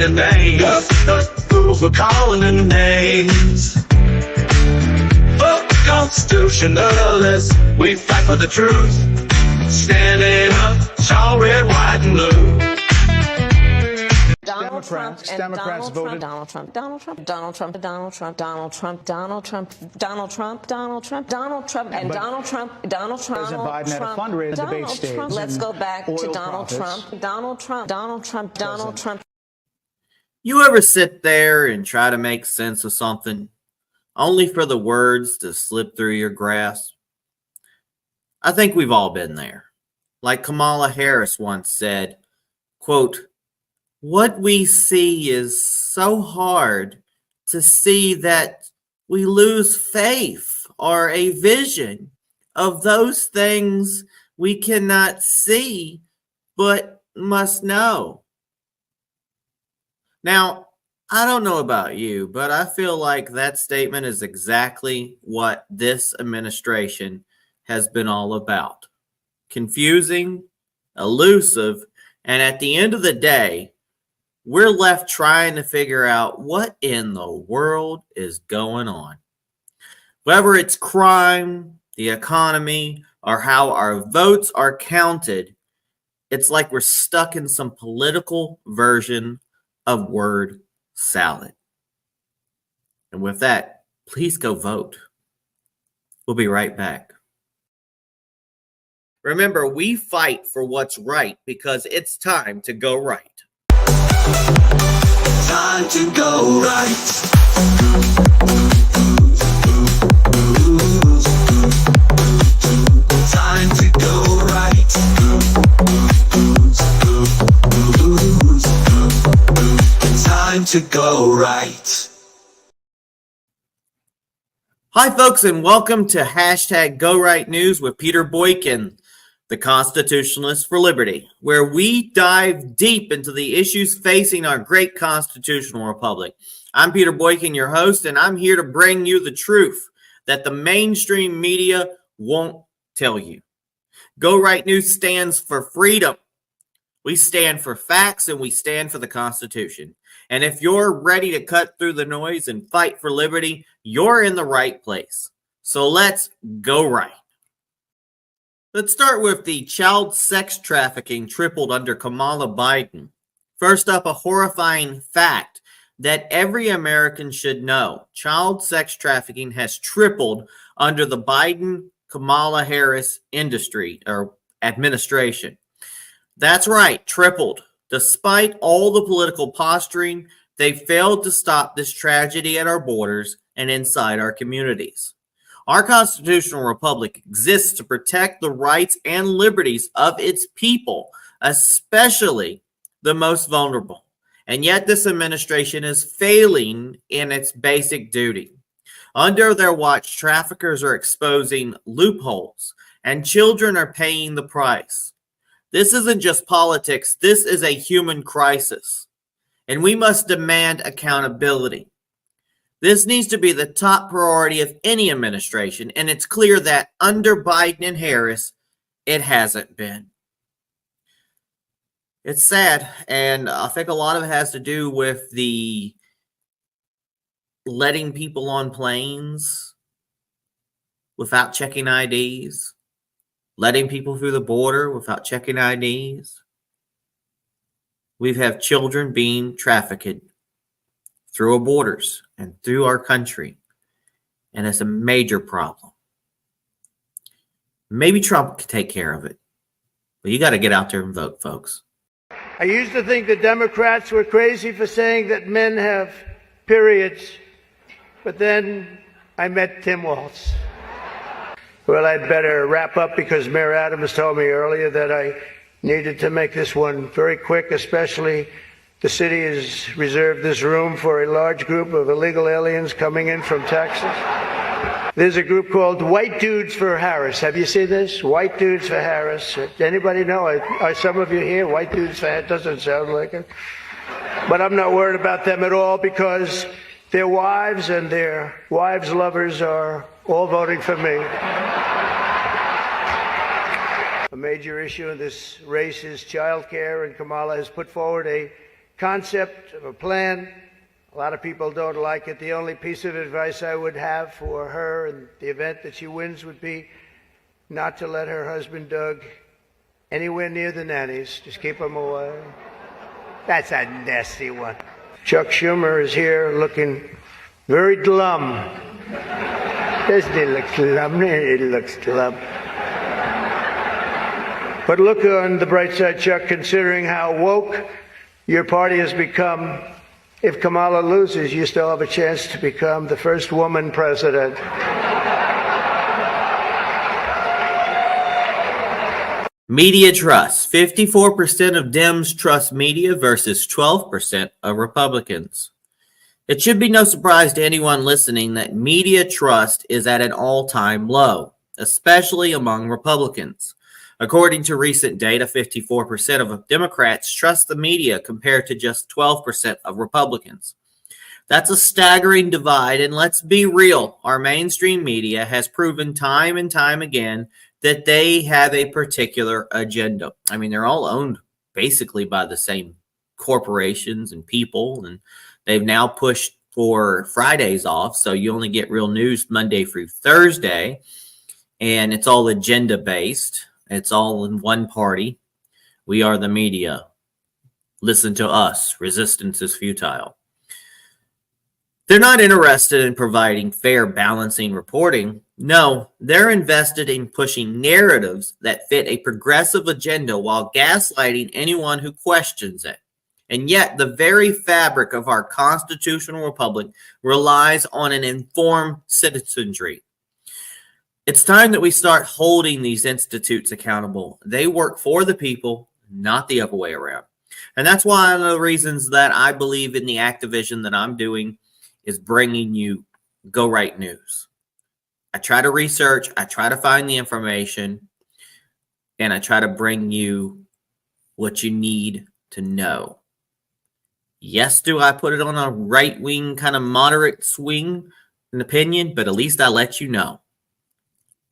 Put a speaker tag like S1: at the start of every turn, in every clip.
S1: learning names. Fools were calling their names. Fuck constitutionalists, we fight for the truth. Standing up, tall, red, white, and blue.
S2: Democrats voted.
S3: Donald Trump, and Donald Trump,
S2: President Biden had a fundraiser debate stage.
S3: Let's go back to Donald Trump.
S4: You ever sit there and try to make sense of something, only for the words to slip through your grasp? I think we've all been there. Like Kamala Harris once said, quote, "What we see is so hard to see that we lose faith or a vision of those things we cannot see but must know." Now, I don't know about you, but I feel like that statement is exactly what this administration has been all about. Confusing, elusive, and at the end of the day, we're left trying to figure out what in the world is going on. Whether it's crime, the economy, or how our votes are counted, it's like we're stuck in some political version of word salad. And with that, please go vote. We'll be right back. Remember, we fight for what's right because it's time to go right.
S1: Time to go right. Time to go right. Time to go right.
S4: Hi, folks, and welcome to hashtag Go Right News with Peter Boykin, the Constitutionalist for Liberty, where we dive deep into the issues facing our great constitutional republic. I'm Peter Boykin, your host, and I'm here to bring you the truth that the mainstream media won't tell you. Go Right News stands for freedom. We stand for facts, and we stand for the Constitution. And if you're ready to cut through the noise and fight for liberty, you're in the right place. So let's go right. Let's start with the child sex trafficking tripled under Kamala Biden. First up, a horrifying fact that every American should know. Child sex trafficking has tripled under the Biden-Kamala Harris administration. That's right, tripled. Despite all the political posturing, they failed to stop this tragedy at our borders and inside our communities. Our constitutional republic exists to protect the rights and liberties of its people, especially the most vulnerable. And yet this administration is failing in its basic duty. Under their watch, traffickers are exposing loopholes, and children are paying the price. This isn't just politics, this is a human crisis, and we must demand accountability. This needs to be the top priority of any administration, and it's clear that under Biden and Harris, it hasn't been. It's sad, and I think a lot of it has to do with the letting people on planes without checking IDs, letting people through the border without checking IDs. We have children being trafficked through our borders and through our country, and it's a major problem. Maybe Trump could take care of it, but you got to get out there and vote, folks.
S5: I used to think the Democrats were crazy for saying that men have periods, but then I met Tim Walz. Well, I'd better wrap up because Mayor Adams told me earlier that I needed to make this one very quick, especially the city has reserved this room for a large group of illegal aliens coming in from Texas. There's a group called White Dudes for Harris. Have you seen this? White Dudes for Harris. Anybody know? Are some of you here? White Dudes for Harris? Doesn't sound like it. But I'm not worried about them at all because their wives and their wives' lovers are all voting for me. A major issue in this race is child care, and Kamala has put forward a concept of a plan. A lot of people don't like it. The only piece of advice I would have for her in the event that she wins would be not to let her husband, Doug, anywhere near the nannies. Just keep them away. That's a nasty one. Chuck Schumer is here looking very glum. Doesn't he look glum? He looks glum. But look on the bright side, Chuck, considering how woke your party has become. If Kamala loses, you still have a chance to become the first woman president.
S4: Media trust. 54% of Dems trust media versus 12% of Republicans. It should be no surprise to anyone listening that media trust is at an all-time low, especially among Republicans. According to recent data, 54% of Democrats trust the media compared to just 12% of Republicans. That's a staggering divide, and let's be real, our mainstream media has proven time and time again that they have a particular agenda. I mean, they're all owned basically by the same corporations and people, and they've now pushed for Fridays off, so you only get real news Monday through Thursday, and it's all agenda-based. It's all in one party. We are the media. Listen to us. Resistance is futile. They're not interested in providing fair, balancing reporting. No, they're invested in pushing narratives that fit a progressive agenda while gaslighting anyone who questions it. And yet, the very fabric of our constitutional republic relies on an informed citizenry. It's time that we start holding these institutes accountable. They work for the people, not the other way around. And that's one of the reasons that I believe in the activism that I'm doing is bringing you Go Right News. I try to research, I try to find the information, and I try to bring you what you need to know. Yes, do I put it on a right-wing kind of moderate swing in opinion, but at least I let you know.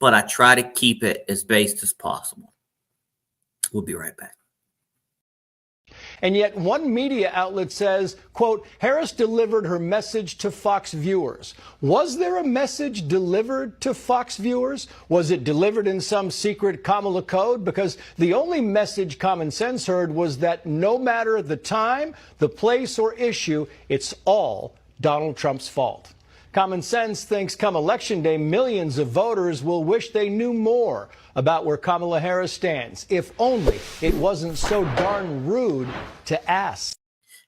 S4: But I try to keep it as based as possible. We'll be right back.
S6: And yet one media outlet says, quote, Harris delivered her message to Fox viewers. Was there a message delivered to Fox viewers? Was it delivered in some secret Kamala code? Because the only message Common Sense heard was that no matter the time, the place, or issue, it's all Donald Trump's fault. Common Sense thinks come Election Day, millions of voters will wish they knew more about where Kamala Harris stands, if only it wasn't so darn rude to ask.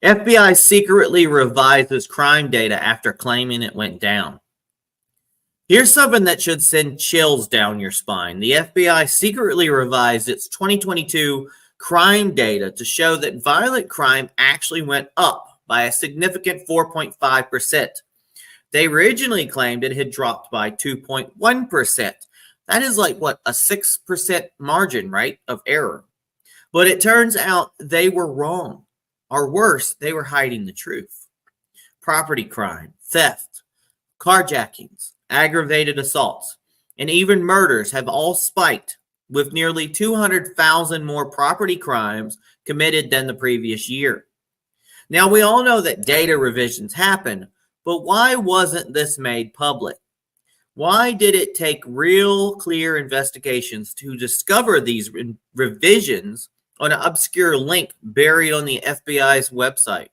S4: FBI secretly revises crime data after claiming it went down. Here's something that should send chills down your spine. The FBI secretly revised its 2022 crime data to show that violent crime actually went up by a significant 4.5%. They originally claimed it had dropped by 2.1%. That is like, what, a 6% margin, right, of error. But it turns out they were wrong. Or worse, they were hiding the truth. Property crime, theft, carjackings, aggravated assaults, and even murders have all spiked, with nearly 200,000 more property crimes committed than the previous year. Now, we all know that data revisions happen, but why wasn't this made public? Why did it take real clear investigations to discover these revisions on an obscure link buried on the FBI's website?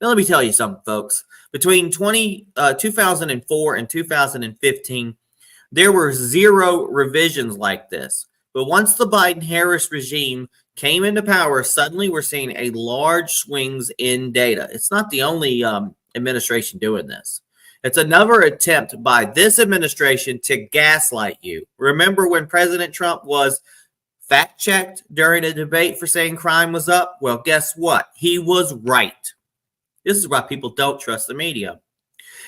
S4: Now, let me tell you something, folks. Between 2004 and 2015, there were 0 revisions like this. But once the Biden-Harris regime came into power, suddenly we're seeing a large swings in data. It's not the only administration doing this. It's another attempt by this administration to gaslight you. Remember when President Trump was fact-checked during a debate for saying crime was up? Well, guess what? He was right. This is why people don't trust the media.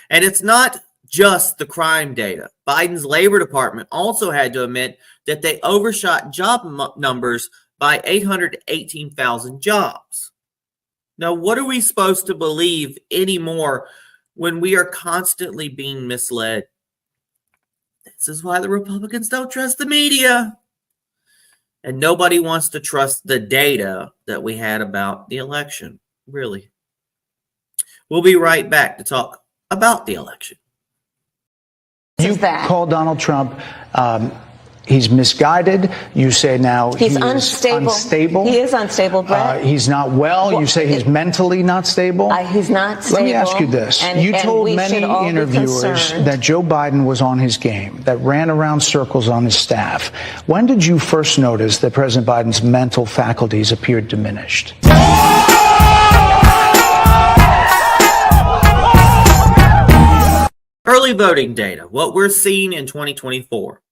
S4: And it's not just the crime data. Biden's Labor Department also had to admit that they overshot job numbers by 818,000 jobs. Now, what are we supposed to believe anymore when we are constantly being misled? This is why the Republicans don't trust the media. And nobody wants to trust the data that we had about the election. Really. We'll be right back to talk about the election.
S7: You call Donald Trump, he's misguided. You say now
S3: he's unstable. He is unstable, Brett.
S7: He's not well. You say he's mentally not stable.
S3: He's not stable.
S7: Let me ask you this. You told many interviewers that Joe Biden was on his game, that ran around circles on his staff. When did you first notice that President Biden's mental faculties appeared diminished?
S4: Early voting data, what we're seeing in 2024.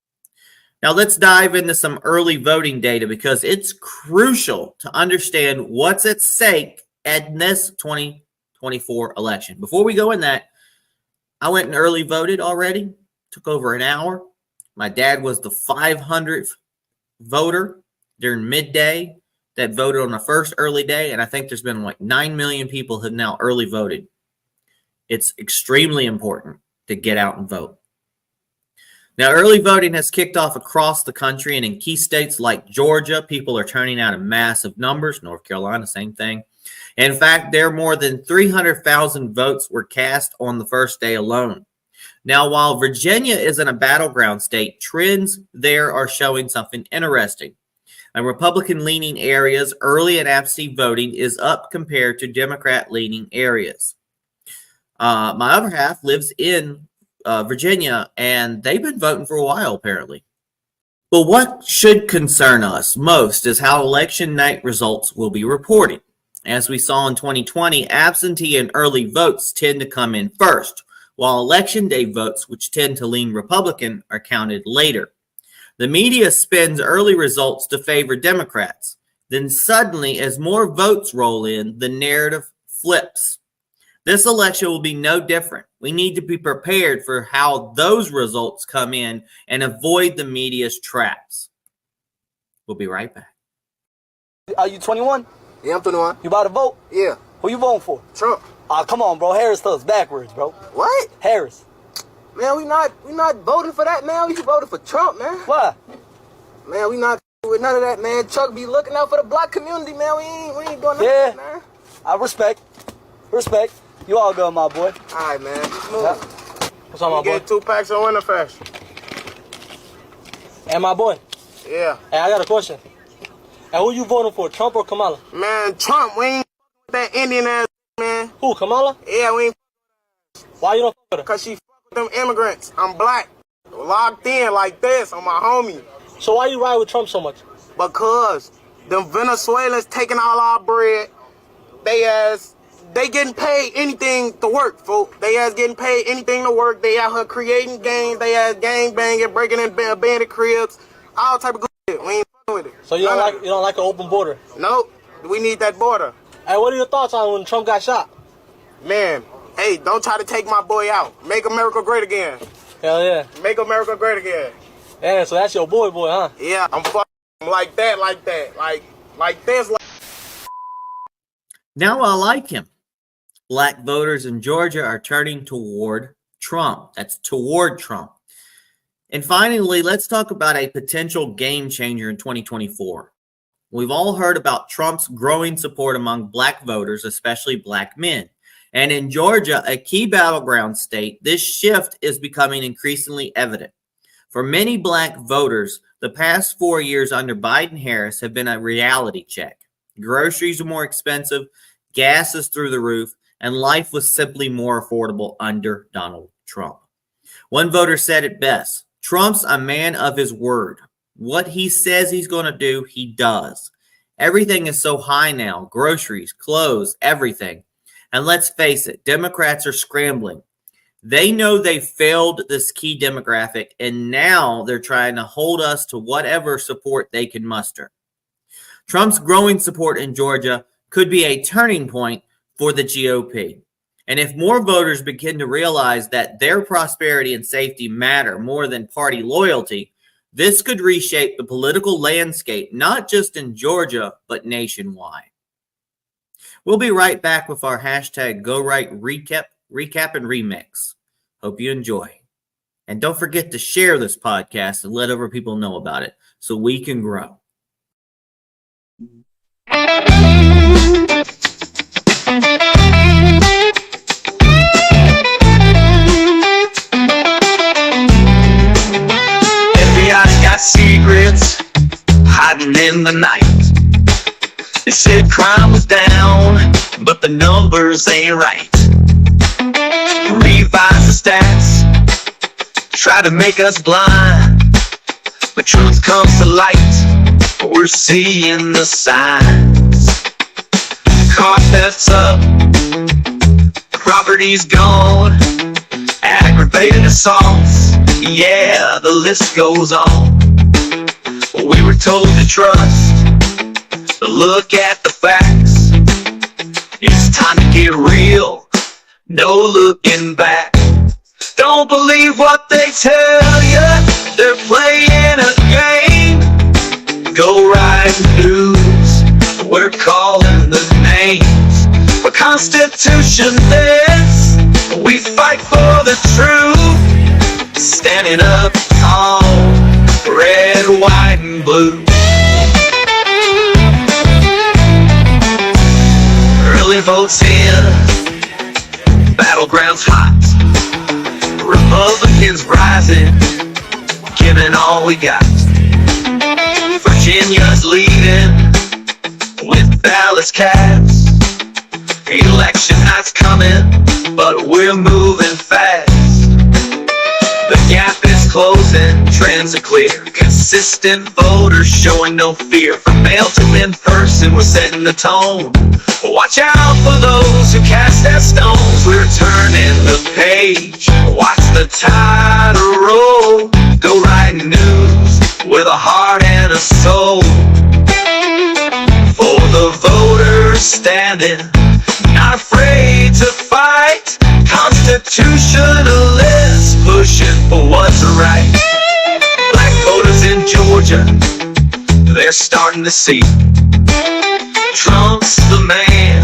S4: Now let's dive into some early voting data because it's crucial to understand what's at stake in this 2024 election. Before we go in that, I went and early voted already. Took over an hour. My dad was the 500th voter during midday that voted on the first early day, and I think there's been like 9 million people who have now early voted. It's extremely important to get out and vote. Now, early voting has kicked off across the country, and in key states like Georgia, people are turning out in massive numbers. North Carolina, same thing. In fact, there are more than 300,000 votes were cast on the first day alone. Now, while Virginia isn't a battleground state, trends there are showing something interesting. In Republican-leaning areas, early and absentee voting is up compared to Democrat-leaning areas. My other half lives in Virginia, and they've been voting for a while, apparently. But what should concern us most is how election night results will be reported. As we saw in 2020, absentee and early votes tend to come in first, while election day votes, which tend to lean Republican, are counted later. The media spins early results to favor Democrats. Then suddenly, as more votes roll in, the narrative flips. This election will be no different. We need to be prepared for how those results come in and avoid the media's traps. We'll be right back.
S8: Are you 21?
S9: Yeah, I'm 21.
S8: You about to vote?
S9: Yeah.
S8: Who you voting for?
S9: Trump.
S8: Oh, come on, bro. Harris does backwards, bro.
S9: What?
S8: Harris.
S9: Man, we not voting for that, man. We voted for Trump, man.
S8: Why?
S9: Man, we not with none of that, man. Chuck be looking out for the black community, man. We ain't doing nothing,
S8: Yeah.
S9: man.
S8: I respect. You all good, my boy.
S9: All right, man.
S8: Yeah. What's up, my boy?
S9: Get 2 packs of Winterfest.
S8: And my boy.
S9: Yeah.
S8: Hey, I got a question. And who you voting for, Trump or Kamala?
S9: Man, Trump, we ain't with that Indian ass, man.
S8: Who, Kamala?
S9: Yeah, we ain't
S8: Why you don't fuck with her?
S9: because she with them immigrants. I'm black. Locked in like this on my homie.
S8: So why you ride with Trump so much?
S9: Because them Venezuelans taking all our bread, they getting paid anything to work, folks. They ass getting paid anything to work. They out here creating gangs. They ass gang banging, breaking in bandit cribs, all type of good shit. We ain't fucking with it.
S8: So you don't like an open border?
S9: Nope. We need that border.
S8: Hey, what are your thoughts on when Trump got shot?
S9: Man, hey, don't try to take my boy out. Make America great again.
S8: Hell yeah.
S9: Make America great again.
S8: Yeah, so that's your boy, huh?
S9: Yeah, I'm fucking like that. Like this.
S4: Now I like him. Black voters in Georgia are turning toward Trump. That's toward Trump. And finally, let's talk about a potential game changer in 2024. We've all heard about Trump's growing support among black voters, especially black men. And in Georgia, a key battleground state, this shift is becoming increasingly evident. For many black voters, the past 4 years under Biden-Harris have been a reality check. Groceries are more expensive, gas is through the roof, and life was simply more affordable under Donald Trump. One voter said it best, Trump's a man of his word. What he says he's going to do, he does. Everything is so high now, groceries, clothes, everything. And let's face it, Democrats are scrambling. They know they failed this key demographic, and now they're trying to hold us to whatever support they can muster. Trump's growing support in Georgia could be a turning point for the GOP. And if more voters begin to realize that their prosperity and safety matter more than party loyalty, this could reshape the political landscape, not just in Georgia, but nationwide. We'll be right back with our hashtag GoRight recap and remix. Hope you enjoy. And don't forget to share this podcast and let other people know about it so we can grow.
S1: the night. They said crime was down, but the numbers ain't right. Revise the stats, try to make us blind, but truth comes to light, we're seeing the signs. Car thefts up, property's gone, aggravated assaults, yeah, the list goes on. We were told to trust, to look at the facts. It's time to get real, no looking back. Don't believe what they tell you, they're playing a game. Go right news, we're calling the names. For Constitution this, we fight for the truth. Standing up tall, red, white, and blue. Early votes in, battlegrounds hot. Republicans rising, giving all we got. Virginia's leading with ballots cast. Election night's coming, but we're moving fast. The gap is closing, trends are clear. Consistent voters showing no fear. From mail to in-person, we're setting the tone. Watch out for those who cast their stones. We're turning the page, watch the tide roll. Go right news with a heart and a soul. For the voters standing, not afraid to fight. Constitutionalists pushing for what's right. Black voters in Georgia, they're starting to see Trump's the man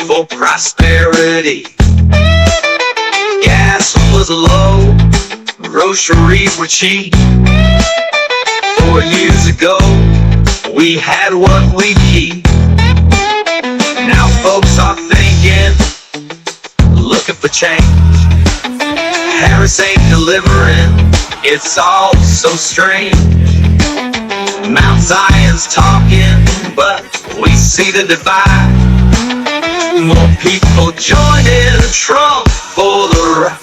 S1: for prosperity. Gas was low, groceries were cheap. 4 years ago, we had what we need. Now folks are thinking, looking for change. Harris ain't delivering, it's all so strange. Mount Zion's talking, but we see the divide. More people joining Trump for the right.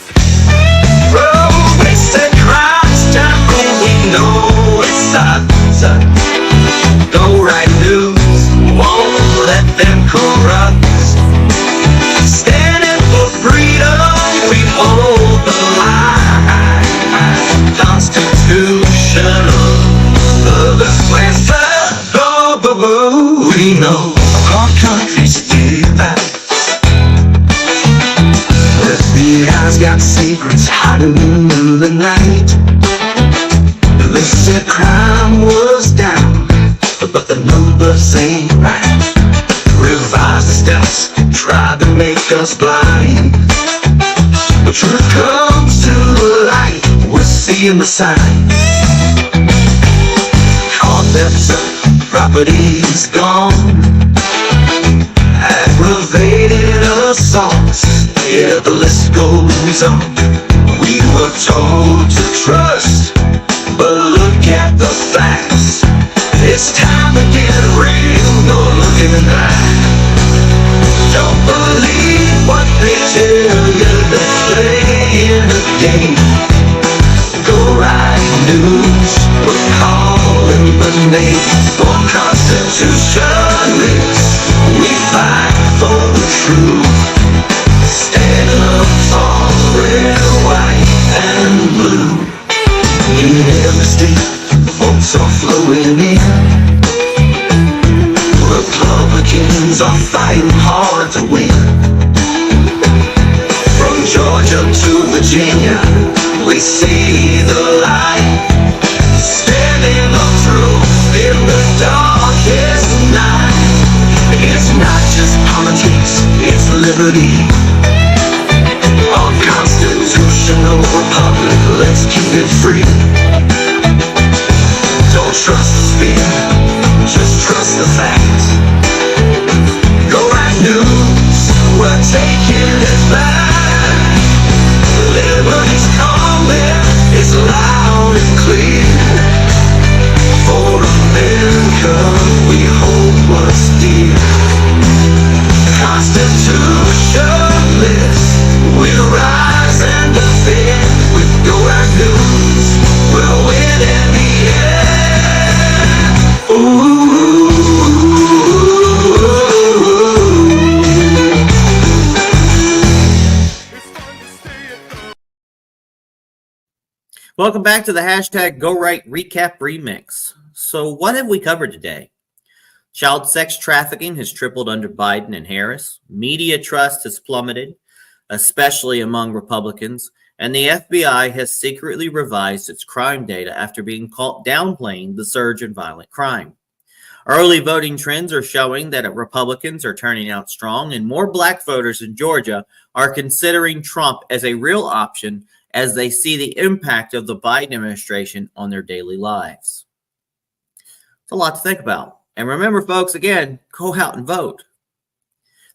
S1: They said crime's time, we know it's time. Go right news, won't let them corrupt. Standing for freedom, we hold the line. Constitutional, the place to go. We know our country's divided. The FBI's got secrets hiding in the night. They said crime was down, but the numbers ain't right. Revise the steps, try to make us blind. The truth comes to light, we're seeing the signs. Car thefts up, property's gone. Aggravated assaults, yeah, the list goes on. We were told to trust, but look at the facts. It's time to get real, no looking back. Don't believe what they tell you, they're playing a game. Go right news, we're calling the name. For Constitutionalists, we fight for the truth. Standing up tall, red, white, and blue. In every state, votes are flowing in. Republicans are fighting hard to win. From Georgia to Virginia, we see the light. Standing up truth in the darkest night. It's not just politics, it's liberty. Our constitutional republic, let's keep it free. Don't trust the spin, just trust the facts. Go right news, we're taking it back. Liberty's calling, it's loud and clear. For America Constitutionalists, we'll rise and defend with Go Right News. We'll win in the end.
S4: Welcome back to the hashtag Go Right Recap Remix. So what have we covered today? Child sex trafficking has tripled under Biden and Harris. Media trust has plummeted, especially among Republicans. And the FBI has secretly revised its crime data after being caught downplaying the surge in violent crime. Early voting trends are showing that Republicans are turning out strong, and more black voters in Georgia are considering Trump as a real option as they see the impact of the Biden administration on their daily lives. It's a lot to think about. And remember, folks, again, go out and vote.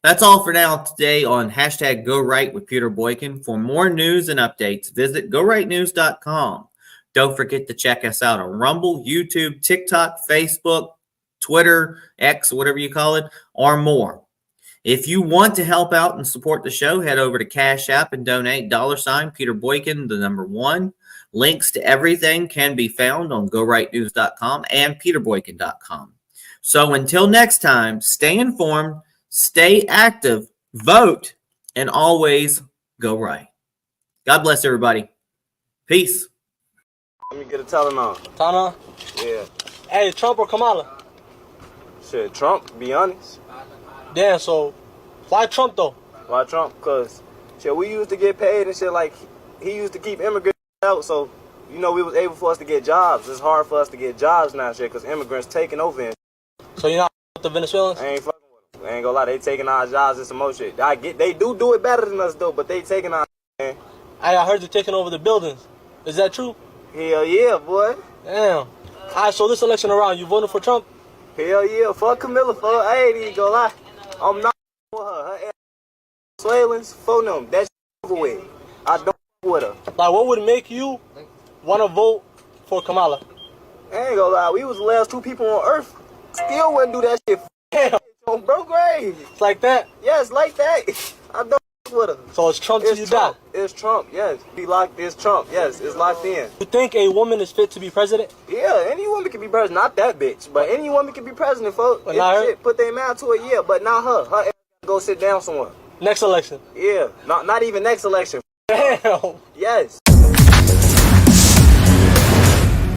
S4: That's all for now today on hashtag Go Right with Peter Boykin. For more news and updates, visit GoRightNews.com. Don't forget to check us out on Rumble, YouTube, TikTok, Facebook, Twitter, X, whatever you call it, or more. If you want to help out and support the show, head over to Cash App and donate $ Peter Boykin, the number 1. Links to everything can be found on GoRightNews.com and PeterBoykin.com. So until next time, stay informed, stay active, vote, and always go right. God bless everybody. Peace.
S9: Let me get a Tylenol.
S8: Tylenol?
S9: Yeah.
S8: Hey, Trump or Kamala?
S9: Shit, Trump, be honest.
S8: Damn, so why Trump though?
S9: Why Trump? Because, shit, we used to get paid and shit like he used to keep immigrants out, so, you know, we was able for us to get jobs. It's hard for us to get jobs now, shit, because immigrants taking over and
S8: So you're not with the Venezuelans?
S9: I ain't fucking with them. I ain't gonna lie, they taking our jobs and some more shit. They do it better than us, though, but they taking our man.
S8: I heard they're taking over the buildings. Is that true?
S9: Hell yeah, boy.
S8: Damn. All right, so this election around, you voting for Trump?
S9: Hell yeah, fuck Camilla, fuck. I ain't even gonna lie. I'm not for her. Her ass Venezuelans, for them. That's over with. I don't with her.
S8: Like, what would make you want to vote for Kamala?
S9: I ain't gonna lie, we was the last 2 people on earth. Still wouldn't do that shit.
S8: Damn.
S9: On bro grave.
S8: It's like that?
S9: Yes, like that. I don't with her.
S8: So it's Trump till you die?
S9: It's Trump, yes. Be locked, it's Trump, yes. It's locked in.
S8: You think a woman is fit to be president?
S9: Yeah, any woman can be president. Not that bitch, but any woman can be president, folks.
S8: But not her?
S9: Shit, put their mind to it, yeah, but not her. Her ass go sit down somewhere.
S8: Next election?
S9: Yeah, not even next election.
S8: Damn.
S9: Yes.